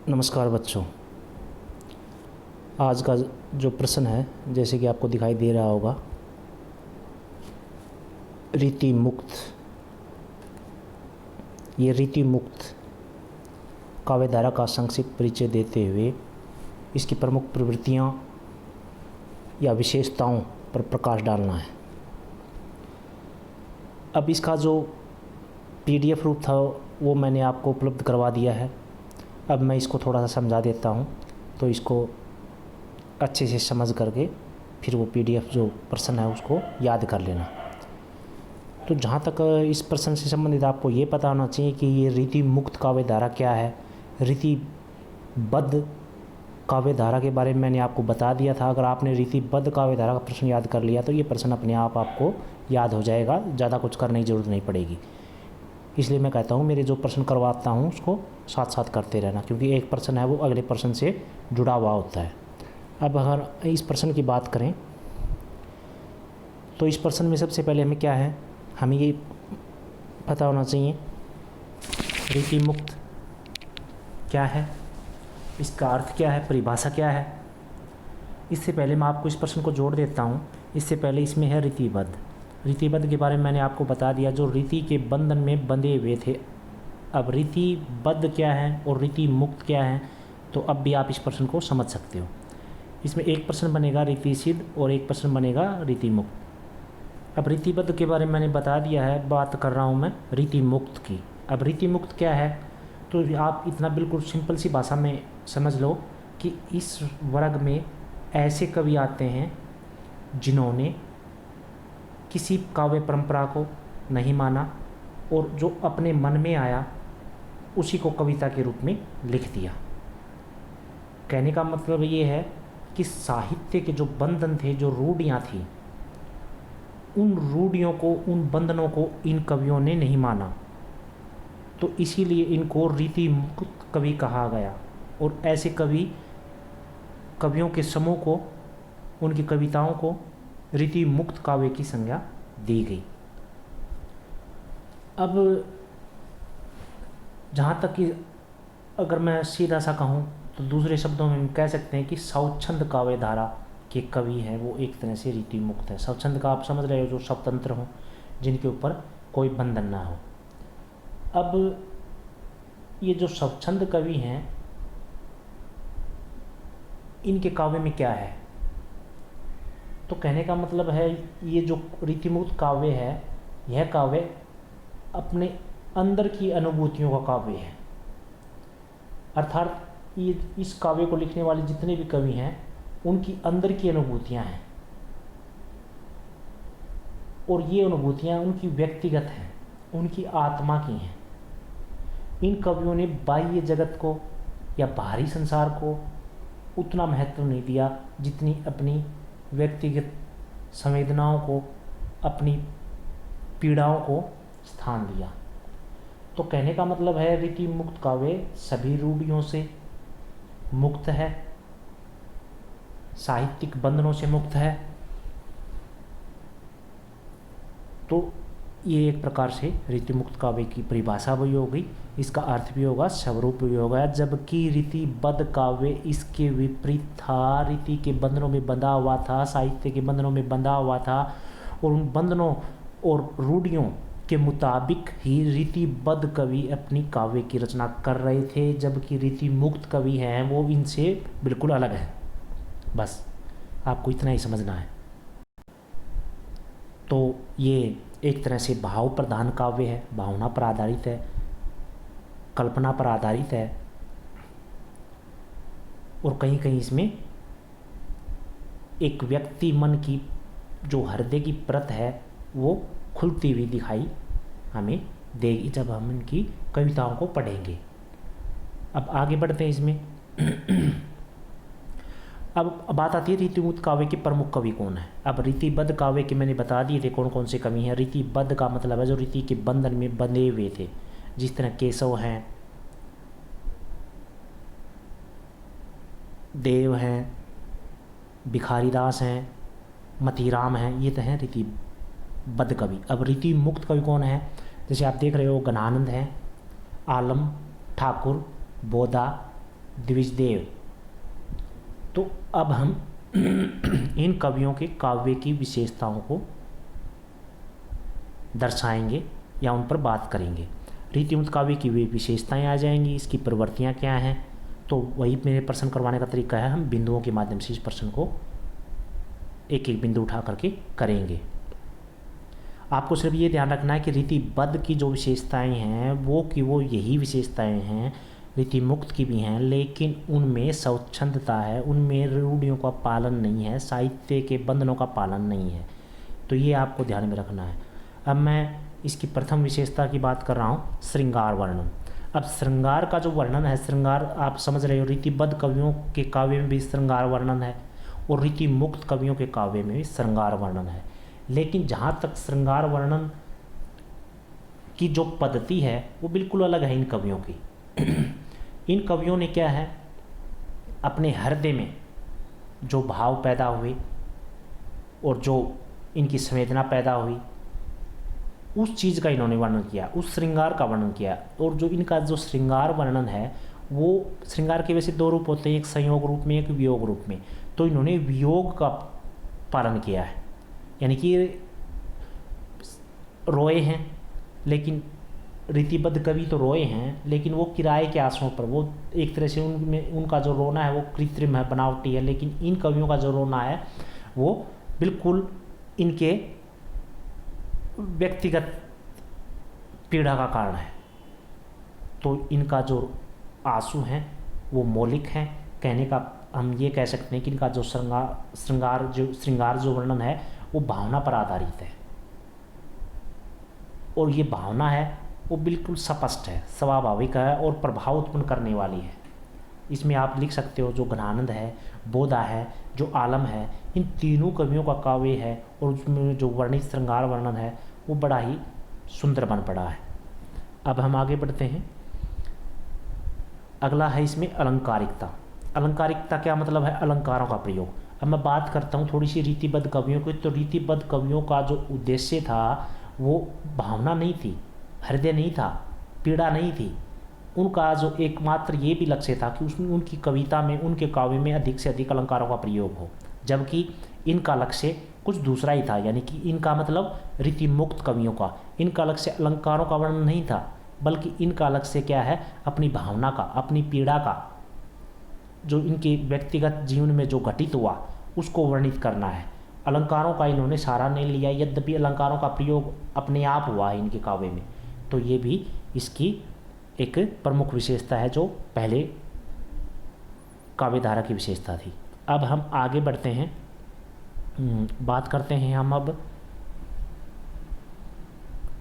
नमस्कार बच्चों। आज का जो प्रश्न है, जैसे कि आपको दिखाई दे रहा होगा, रीति मुक्त। ये रीति मुक्त काव्यधारा का संक्षिप्त परिचय देते हुए इसकी प्रमुख प्रवृत्तियाँ या विशेषताओं पर प्रकाश डालना है। अब इसका जो PDF रूप था वो मैंने आपको उपलब्ध करवा दिया है। अब मैं इसको थोड़ा सा समझा देता हूँ, तो इसको अच्छे से समझ करके फिर वो PDF जो प्रश्न है उसको याद कर लेना। तो जहाँ तक इस प्रश्न से संबंधित आपको ये पता होना चाहिए कि ये रीति मुक्त काव्यधारा क्या है। रीतिबद्ध काव्यधारा के बारे में मैंने आपको बता दिया था। अगर आपने रीतिबद्ध काव्यधारा का प्रश्न याद कर लिया तो ये प्रश्न अपने आप आपको याद हो जाएगा, ज़्यादा कुछ करने की ज़रूरत नहीं पड़ेगी। इसलिए मैं कहता हूँ मेरे जो प्रश्न करवाता हूँ उसको साथ साथ करते रहना, क्योंकि एक प्रश्न है वो अगले प्रश्न से जुड़ा हुआ होता है। अब अगर इस प्रश्न की बात करें तो इस प्रश्न में सबसे पहले हमें क्या है, हमें ये पता होना चाहिए रीति मुक्त क्या है, इसका अर्थ क्या है, परिभाषा क्या है। इससे पहले मैं आपको इस प्रश्न को जोड़ देता हूँ। इससे पहले इसमें है रीतिबद्ध। रीतिबद्ध के बारे में मैंने आपको बता दिया, जो रीति के बंधन में बंधे हुए थे। अब रीतिबद्ध क्या है और रीति मुक्त क्या है, तो अब भी आप इस प्रश्न को समझ सकते हो। इसमें एक प्रश्न बनेगा रीति सिद्ध और एक प्रश्न बनेगा रीति मुक्त। अब रीतिबद्ध के बारे में मैंने बता दिया है, बात कर रहा हूँ मैं रीति मुक्त की। अब रीति मुक्त क्या है, तो आप इतना बिल्कुल सिंपल सी भाषा में समझ लो कि इस वर्ग में ऐसे कवि आते हैं जिन्होंने किसी काव्य परंपरा को नहीं माना और जो अपने मन में आया उसी को कविता के रूप में लिख दिया। कहने का मतलब ये है कि साहित्य के जो बंधन थे, जो रूढ़ियाँ थी, उन रूढ़ियों को, उन बंधनों को इन कवियों ने नहीं माना, तो इसीलिए इनको रीति मुक्त कवि कहा गया। और ऐसे कवियों के समूह को, उनकी कविताओं को रीति मुक्त काव्य की संज्ञा दी गई। अब जहाँ तक कि अगर मैं सीधा सा कहूँ तो दूसरे शब्दों में हम कह सकते हैं कि स्वच्छंद काव्यधारा के कवि हैं वो एक तरह से रीति मुक्त है। स्वच्छंद का आप समझ रहे हो, जो स्वतंत्र हों, जिनके ऊपर कोई बंधन ना हो। अब ये जो स्वच्छंद कवि हैं, इनके काव्य में क्या है, तो कहने का मतलब है ये जो रीतिमुक्त काव्य है, यह काव्य अपने अंदर की अनुभूतियों का काव्य है। अर्थात ये इस काव्य को लिखने वाले जितने भी कवि हैं उनकी अंदर की अनुभूतियां हैं, और ये अनुभूतियां उनकी व्यक्तिगत हैं, उनकी आत्मा की हैं। इन कवियों ने बाह्य जगत को या बाहरी संसार को उतना महत्व नहीं दिया जितनी अपनी व्यक्तिगत संवेदनाओं को, अपनी पीड़ाओं को स्थान दिया। तो कहने का मतलब है रीति मुक्त काव्य सभी रूढ़ियों से मुक्त है, साहित्यिक बंधनों से मुक्त है। तो ये एक प्रकार से रीति मुक्त काव्य की परिभाषा भी हो गई, इसका अर्थ भी होगा, स्वरूप भी होगा। जबकि रीतिबद्ध काव्य इसके विपरीत था, रीति के बंधनों में बंधा हुआ था, साहित्य के बंधनों में बंधा हुआ था, और उन बंधनों और रूढ़ियों के मुताबिक ही रीतिबद्ध कवि अपनी काव्य की रचना कर रहे थे। जबकि रीति मुक्त कवि हैं वो इनसे बिल्कुल अलग है। बस आपको इतना ही समझना है। तो ये एक तरह से भाव प्रधान काव्य है, भावना पर आधारित है, कल्पना पर आधारित है, और कहीं कहीं इसमें एक व्यक्ति मन की जो हृदय की परत है वो खुलती हुई दिखाई हमें देगी जब हम इनकी कविताओं को पढ़ेंगे। अब आगे बढ़ते हैं इसमें। अब बात आती है रीतिमुक्त काव्य के प्रमुख कवि कौन है। अब रीतिबद्ध काव्य के मैंने बता दिए थे कौन कौन से कवि हैं। रीतिबद्ध का मतलब है जो रीति के बंधन में बंधे हुए थे, जिस तरह केशव हैं, देव हैं, भिखारीदास हैं, मतीराम हैं, ये तो हैं रीतिबद्ध कवि। अब रीति मुक्त कवि कौन है, जैसे आप देख रहे हो घनानंद हैं, आलम, ठाकुर, बोधा, द्विजदेव। तो अब हम इन कवियों के काव्य की विशेषताओं को दर्शाएंगे या उन पर बात करेंगे। रीतिमुक्त काव्य की वे विशेषताएं आ जाएंगी, इसकी प्रवृत्तियां क्या हैं। तो वही मेरे प्रश्न करवाने का तरीका है, हम बिंदुओं के माध्यम से इस प्रश्न को एक एक बिंदु उठा करके करेंगे। आपको सिर्फ ये ध्यान रखना है कि रीतिबद्ध की जो विशेषताएं हैं वो यही विशेषताएं हैं, रीतिमुक्त की भी हैं, लेकिन उनमें स्वच्छंदता है, उनमें रूढ़ियों का पालन नहीं है, साहित्य के बंधनों का पालन नहीं है। तो ये आपको ध्यान में रखना है। अब मैं इसकी प्रथम विशेषता की बात कर रहा हूँ, श्रृंगार वर्णन। अब श्रृंगार का जो वर्णन है, श्रृंगार आप समझ रहे हो, रीतिबद्ध कवियों के काव्य में भी श्रृंगार वर्णन है और रीतिमुक्त कवियों के काव्य में भी श्रृंगार वर्णन है। लेकिन जहाँ तक श्रृंगार वर्णन की जो पद्धति है वो बिल्कुल अलग है इन कवियों की। इन कवियों ने क्या है, अपने हृदय में जो भाव पैदा हुए और जो इनकी संवेदना पैदा हुई उस चीज़ का इन्होंने वर्णन किया, उस श्रृंगार का वर्णन किया। और जो इनका जो श्रृंगार वर्णन है वो श्रृंगार के वैसे दो रूप होते हैं, एक संयोग रूप में, एक वियोग रूप में। तो इन्होंने वियोग का पालन किया है, यानी कि रोए हैं, लेकिन रीतिबद्ध कवि तो रोए हैं लेकिन वो किराए के आंसुओं पर, वो एक तरह से उनमें उनका जो रोना है वो कृत्रिम है, बनावटी है। लेकिन इन कवियों का जो रोना है वो बिल्कुल इनके व्यक्तिगत पीड़ा का कारण है। तो इनका जो आंसू हैं वो मौलिक हैं। कहने का हम ये कह सकते हैं कि इनका जो श्रृंगार जो वर्णन है वो भावना पर आधारित है, और ये भावना है वो बिल्कुल स्पष्ट है, स्वाभाविक है और प्रभाव उत्पन्न करने वाली है। इसमें आप लिख सकते हो जो घनानंद है, बोधा है, जो आलम है, इन तीनों कवियों का काव्य है और उसमें जो वर्णित श्रृंगार वर्णन है वो बड़ा ही सुंदर बन पड़ा है। अब हम आगे बढ़ते हैं। अगला है इसमें अलंकारिकता। अलंकारिकता क्या मतलब है, अलंकारों का प्रयोग। अब मैं बात करता हूँ थोड़ी सी रीतिबद्ध कवियों की। तो रीतिबद्ध कवियों का जो उद्देश्य था वो भावना नहीं थी, हृदय नहीं था, पीड़ा नहीं थी। उनका जो एकमात्र ये भी लक्ष्य था कि उसमें उनकी कविता में, उनके काव्य में अधिक से अधिक अलंकारों का प्रयोग हो, जबकि इनका लक्ष्य कुछ दूसरा ही था। यानी कि इनका मतलब रीतिमुक्त कवियों का, इनका लक्ष्य अलंकारों का वर्णन नहीं था, बल्कि इनका लक्ष्य क्या है, अपनी भावना का, अपनी पीड़ा का, जो इनके व्यक्तिगत जीवन में जो घटित हुआ उसको वर्णित करना है। अलंकारों का इन्होंने सहारा नहीं लिया, यद्यपि अलंकारों का प्रयोग अपने आप हुआ है इनके काव्य में। तो ये भी इसकी एक प्रमुख विशेषता है जो पहले काव्यधारा की विशेषता थी। अब हम आगे बढ़ते हैं, बात करते हैं हम अब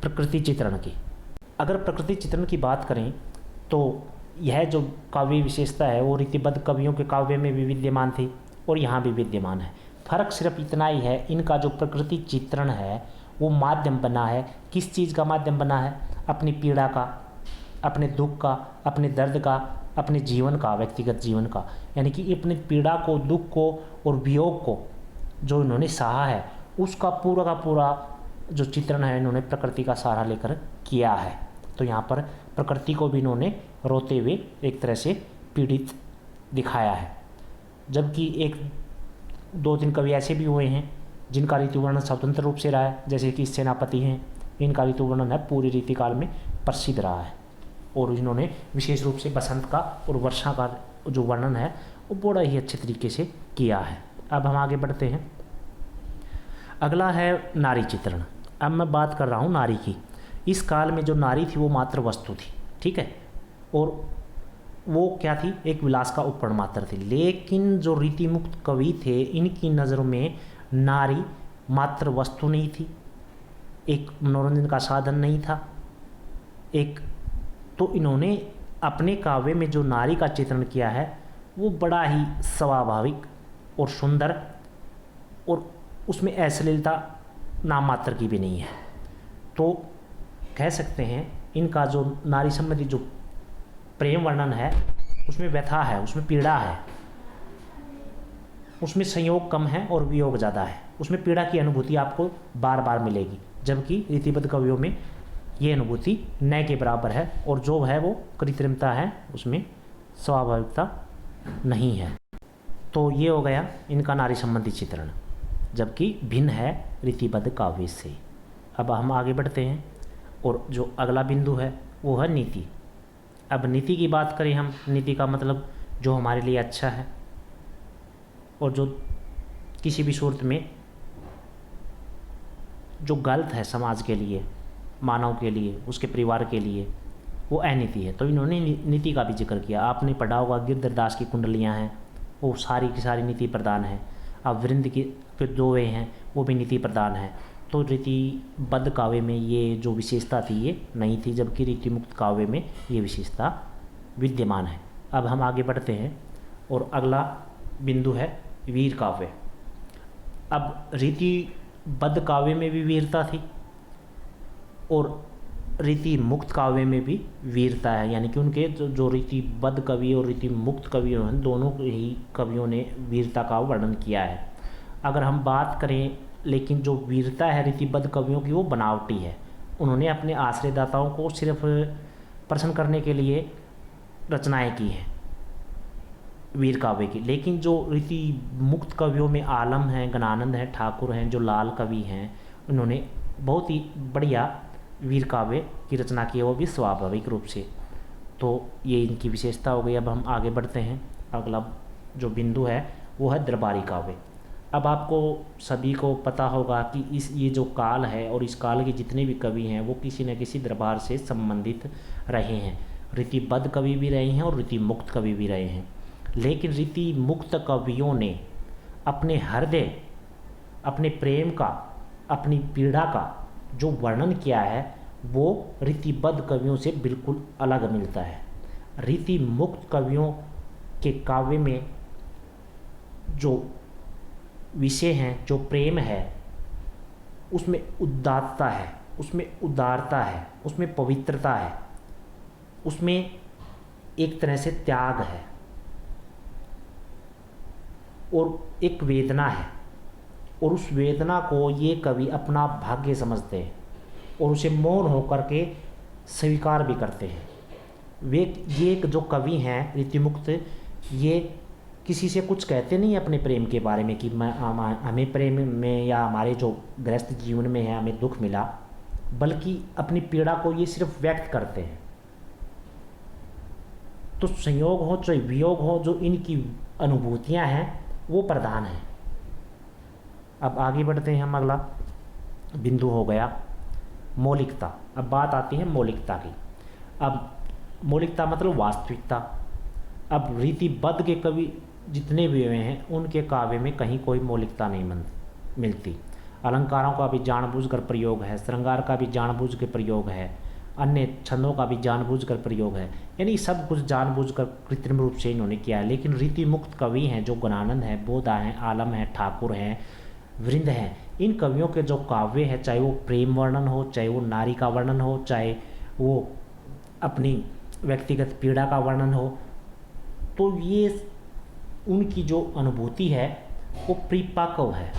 प्रकृति चित्रण की। अगर प्रकृति चित्रण की बात करें तो यह जो काव्य विशेषता है वो रीतिबद्ध कवियों के काव्य में भी विद्यमान थी और यहाँ भी विद्यमान है। फर्क सिर्फ इतना ही है, इनका जो प्रकृति चित्रण है वो माध्यम बना है। किस चीज़ का माध्यम बना है, अपनी पीड़ा का, अपने दुख का, अपने दर्द का, अपने जीवन का, व्यक्तिगत जीवन का। यानी कि अपनी पीड़ा को, दुख को और वियोग को जो इन्होंने सहा है उसका पूरा का पूरा जो चित्रण है इन्होंने प्रकृति का सहारा लेकर किया है। तो यहाँ पर प्रकृति को भी इन्होंने रोते हुए एक तरह से पीड़ित दिखाया है। जबकि एक दो तीन कवि ऐसे भी हुए हैं जिनका ऋतु वर्णन स्वतंत्र रूप से रहा है, जैसे कि सेनापति हैं, इनका ऋतु वर्णन है पूरे रीतिकाल में प्रसिद्ध रहा है और इन्होंने विशेष रूप से बसंत का और वर्षा का जो वर्णन है वो बड़ा ही अच्छे तरीके से किया है। अब हम आगे बढ़ते हैं। अगला है नारी चित्रण। अब मैं बात कर रहा हूँ नारी की। इस काल में जो नारी थी वो मात्र वस्तु थी, ठीक है, और वो क्या थी, एक विलास का उपकरण मात्र थी। लेकिन जो रीतिमुक्त कवि थे इनकी नज़रों में नारी मात्र वस्तु नहीं थी, एक मनोरंजन का साधन नहीं था, एक तो इन्होंने अपने काव्य में जो नारी का चित्रण किया है वो बड़ा ही स्वाभाविक और सुंदर, और उसमें अश्लीलता नाम मात्र की भी नहीं है। तो कह सकते हैं इनका जो नारी संबंधी जो प्रेम वर्णन है उसमें व्यथा है, उसमें पीड़ा है, उसमें संयोग कम है और वियोग ज़्यादा है। उसमें पीड़ा की अनुभूति आपको बार बार मिलेगी, जबकि रीतिबद्ध कवियों में ये अनुभूति न के बराबर है और जो है वो कृत्रिमता है उसमें स्वाभाविकता नहीं है। तो ये हो गया इनका नारी संबंधी चित्रण, जबकि भिन्न है रीतिबद्ध काव्य से। अब हम आगे बढ़ते हैं और जो अगला बिंदु है वो है नीति। अब नीति की बात करें हम, नीति का मतलब जो हमारे लिए अच्छा है और जो किसी भी सूरत में जो गलत है समाज के लिए, मानव के लिए, उसके परिवार के लिए, वो अनीति है। तो इन्होंने नीति का भी जिक्र किया। आपने पढ़ा होगा गिरधर दास की कुंडलियाँ हैं, वो सारी की सारी नीति प्रधान है। अब वृंद की जो दोहे हैं वो भी नीति प्रधान है। तो रीतिबद्ध काव्य में ये जो विशेषता थी ये नहीं थी, जबकि रीति मुक्त काव्य में ये विशेषता विद्यमान है। अब हम आगे बढ़ते हैं और अगला बिंदु है वीर काव्य। अब रीतिबद्ध काव्य में भी वीरता थी और रीति मुक्त काव्य में भी वीरता है, यानी कि उनके जो रीतिबद्ध कवि और रीति मुक्त कवि हैं दोनों ही कवियों ने वीरता का वर्णन किया है। अगर हम बात करें, लेकिन जो वीरता है रीतिबद्ध कवियों की वो बनावटी है। उन्होंने अपने आश्रयदाताओं को सिर्फ प्रसन्न करने के लिए रचनाएं की हैं वीर काव्य की। लेकिन जो रीति मुक्त कवियों में आलम हैं, गणानंद हैं, ठाकुर हैं, जो लाल कवि हैं, उन्होंने बहुत ही बढ़िया वीर काव्य की रचना की है, वो भी स्वाभाविक रूप से। तो ये इनकी विशेषता हो गई। अब हम आगे बढ़ते हैं। अगला जो बिंदु है वो है दरबारी काव्य। अब आपको सभी को पता होगा कि ये जो काल है और इस काल के जितने भी कवि हैं वो किसी न किसी दरबार से संबंधित रहे हैं। रीतिबद्ध कवि भी रहे हैं और रीति मुक्त कवि भी रहे हैं। लेकिन रीति मुक्त कवियों ने अपने हृदय, अपने प्रेम का, अपनी पीड़ा का जो वर्णन किया है वो रीतिबद्ध कवियों से बिल्कुल अलग मिलता है। रीति मुक्त कवियों के काव्य में जो विषय हैं, जो प्रेम है, उसमें उदात्तता है, उसमें उदारता है, उसमें पवित्रता है, उसमें एक तरह से त्याग है और एक वेदना है। और उस वेदना को ये कवि अपना भाग्य समझते हैं और उसे मौन होकर के स्वीकार भी करते हैं। ये जो कवि हैं रीतिमुक्त, ये किसी से कुछ कहते नहीं अपने प्रेम के बारे में कि हमें प्रेम में या हमारे जो गृहस्थ जीवन में है हमें दुख मिला, बल्कि अपनी पीड़ा को ये सिर्फ व्यक्त करते हैं। तो संयोग हो चाहे वियोग हो, जो इनकी अनुभूतियां हैं वो प्रधान हैं। अब आगे बढ़ते हैं हम। अगला बिंदु हो गया मौलिकता। अब बात आती है मौलिकता की। अब मौलिकता मतलब वास्तविकता। अब रीतिबद्ध के कवि जितने भी हुए हैं उनके काव्य में कहीं कोई मौलिकता नहीं मिलती। अलंकारों का भी जानबूझकर प्रयोग है, श्रृंगार का भी जानबूझ के प्रयोग है, अन्य छंदों का भी जानबूझकर प्रयोग है, यानी सब कुछ जानबूझकर कृत्रिम रूप से इन्होंने किया है। लेकिन रीति मुक्त कवि हैं जो गणानंद हैं, बोधा हैं, आलम हैं, ठाकुर हैं, वृंद हैं, इन कवियों के जो काव्य है, चाहे वो प्रेम वर्णन हो, चाहे वो नारी का वर्णन हो, चाहे वो अपनी व्यक्तिगत पीड़ा का वर्णन हो, तो ये उनकी जो अनुभूति है वो परिपक्व है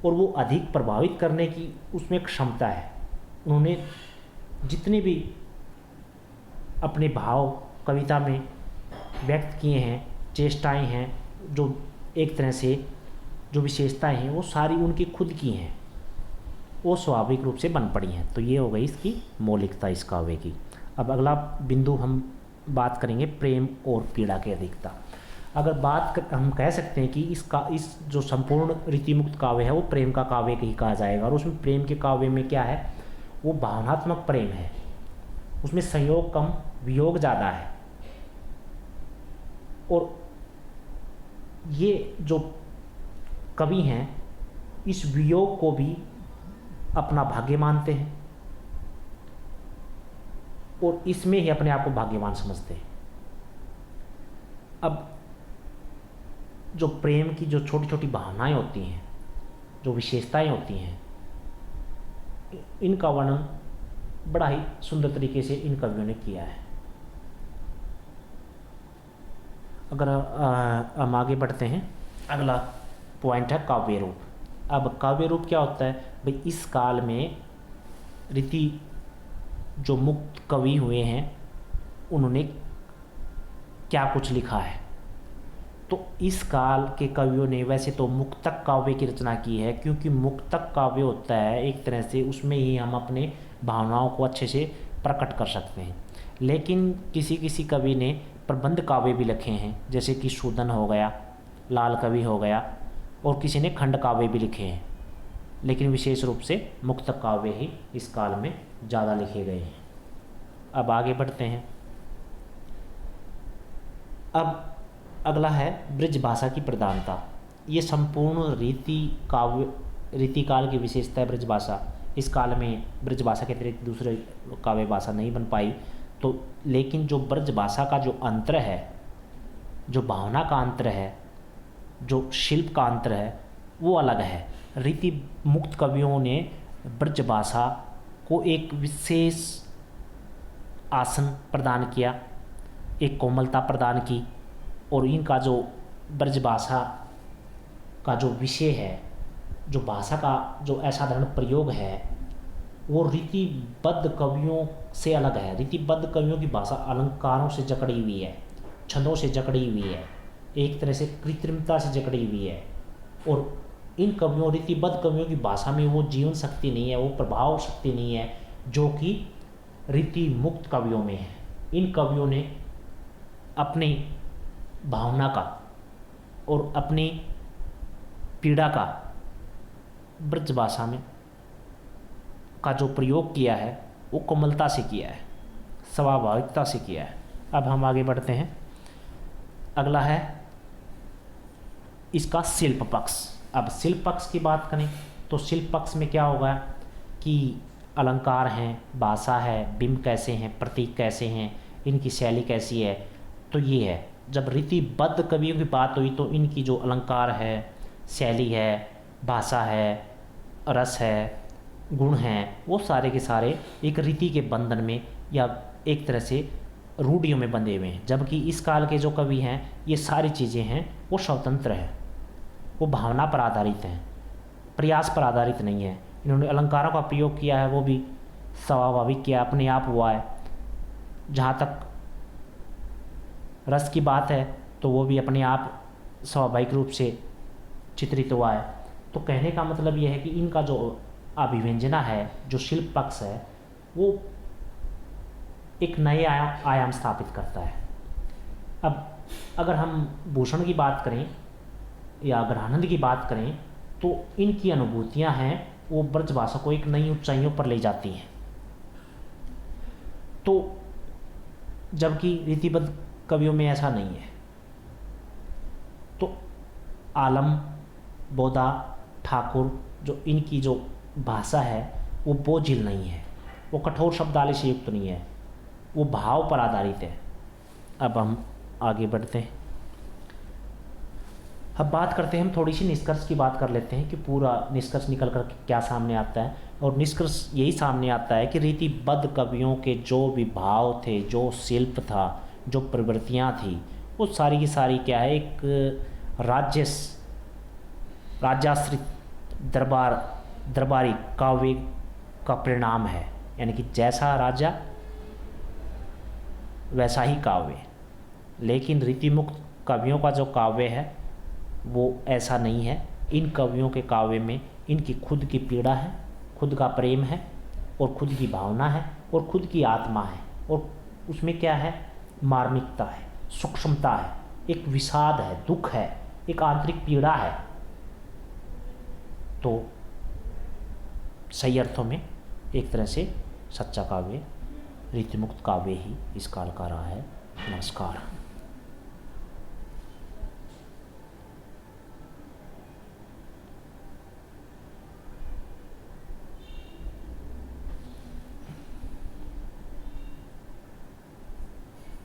और वो अधिक प्रभावित करने की उसमें क्षमता है। उन्होंने जितने भी अपने भाव कविता में व्यक्त किए हैं, चेष्टाएं हैं, जो एक तरह से जो विशेषताएं हैं वो सारी उनकी खुद की हैं, वो स्वाभाविक रूप से बन पड़ी हैं। तो ये हो गई इसकी मौलिकता इस काव्य की। अब अगला बिंदु हम बात करेंगे प्रेम और पीड़ा की अधिकता। अगर हम कह सकते हैं कि इस जो संपूर्ण रीतिमुक्त काव्य है वो प्रेम का काव्य ही कहा जाएगा। और उसमें प्रेम के काव्य में क्या है, वो भावनात्मक प्रेम है, उसमें संयोग कम वियोग ज़्यादा है। और ये जो कवि हैं इस वियोग को भी अपना भाग्य मानते हैं और इसमें ही अपने आप को भाग्यवान समझते हैं। अब जो प्रेम की जो छोटी छोटी भावनाएं होती हैं, जो विशेषताएं होती हैं, इनका वर्णन बड़ा ही सुंदर तरीके से इन कवियों ने किया है। अगर हम आगे बढ़ते हैं, अगला पॉइंट है काव्य रूप। अब काव्य रूप क्या होता है भाई, इस काल में रीति जो मुक्त कवि हुए हैं उन्होंने क्या कुछ लिखा है। तो इस काल के कवियों ने वैसे तो मुक्तक काव्य की रचना की है, क्योंकि मुक्तक काव्य होता है एक तरह से उसमें ही हम अपने भावनाओं को अच्छे से प्रकट कर सकते हैं। लेकिन किसी किसी कवि ने प्रबंध काव्य भी लिखे हैं, जैसे कि सूदन हो गया, लाल कवि हो गया, और किसी ने खंड काव्य भी लिखे हैं। लेकिन विशेष रूप से मुक्तक काव्य ही इस काल में ज़्यादा लिखे गए हैं। अब आगे बढ़ते हैं। अब अगला है ब्रज भाषा की प्रधानता। ये संपूर्ण रीति काल की विशेषता है ब्रज भाषा। इस काल में ब्रज भाषा के अतिरिक्त दूसरे काव्य भाषा नहीं बन पाई। तो लेकिन जो ब्रज भाषा का जो अंतर है, जो भावना का अंतर है, जो शिल्प का अंतर है, वो अलग है। रीति मुक्त कवियों ने ब्रज भाषा को एक विशेष आसन प्रदान किया, एक कोमलता प्रदान की, और इनका जो ब्रज भाषा का जो विषय है, जो भाषा का जो असाधारण प्रयोग है, वो रीतिबद्ध कवियों से अलग है। रीतिबद्ध कवियों की भाषा अलंकारों से जकड़ी हुई है, छंदों से जकड़ी हुई है, एक तरह से कृत्रिमता से जकड़ी हुई है। और इन कवियों, रीतिबद्ध कवियों की भाषा में वो जीवन शक्ति नहीं है, वो प्रभाव शक्ति नहीं है जो कि रीति मुक्त कवियों में है। इन कवियों ने अपनी भावना का और अपनी पीड़ा का ब्रज भाषा में का जो प्रयोग किया है वो कोमलता से किया है, स्वाभाविकता से किया है। अब हम आगे बढ़ते हैं। अगला है इसका शिल्प पक्ष। अब शिल्प पक्ष की बात करें तो शिल्प पक्ष में क्या होगा कि अलंकार हैं, भाषा है, बिंब कैसे हैं, प्रतीक कैसे हैं, इनकी शैली कैसी है। तो ये है, जब रीतिबद्ध कवियों की बात हुई तो इनकी जो अलंकार है, शैली है, भाषा है, रस है, गुण हैं, वो सारे के सारे एक रीति के बंधन में या एक तरह से रूढ़ियों में बंधे हुए हैं। जबकि इस काल के जो कवि हैं, ये सारी चीज़ें हैं वो स्वतंत्र हैं, वो भावना पर आधारित हैं, प्रयास पर आधारित नहीं है। इन्होंने अलंकारों का प्रयोग किया है वो भी स्वाभाविक किया, अपने आप हुआ है। जहाँ तक रस की बात है तो वो भी अपने आप स्वाभाविक रूप से चित्रित हुआ है। तो कहने का मतलब ये है कि इनका जो अभिव्यंजना है, जो शिल्प पक्ष है, वो एक नए आयाम स्थापित करता है। अब अगर हम भूषण की बात करें या ग्रहानंद की बात करें तो इनकी अनुभूतियां हैं वो ब्रज भाषा को एक नई ऊंचाइयों पर ले जाती हैं। तो जबकि रीतिबद्ध कवियों में ऐसा नहीं है। तो आलम, बोधा, ठाकुर, जो इनकी जो भाषा है वो बोझिल नहीं है, वो कठोर शब्दावली से युक्त नहीं है, वो भाव पर आधारित है। अब हम आगे बढ़ते हैं। अब बात करते हैं, हम थोड़ी सी निष्कर्ष की बात कर लेते हैं कि पूरा निष्कर्ष निकल कर क्या सामने आता है। और निष्कर्ष यही सामने आता है कि रीतिबद्ध कवियों के जो भी भाव थे, जो शिल्प था, जो प्रवृत्तियाँ थी, वो सारी की सारी क्या है, एक राज्याश्रित दरबारी काव्य का परिणाम है। यानी कि जैसा राजा वैसा ही काव्य। लेकिन रीतिमुक्त कवियों का जो काव्य है वो ऐसा नहीं है। इन कवियों के काव्य में इनकी खुद की पीड़ा है, खुद का प्रेम है, और खुद की भावना है, और खुद की आत्मा है, और उसमें क्या है, मार्मिकता है, सूक्ष्मता है, एक विषाद है, दुख है, एक आंतरिक पीड़ा है। तो सही अर्थों में एक तरह से सच्चा काव्य रीतिमुक्त काव्य ही इस काल का रहा है। नमस्कार।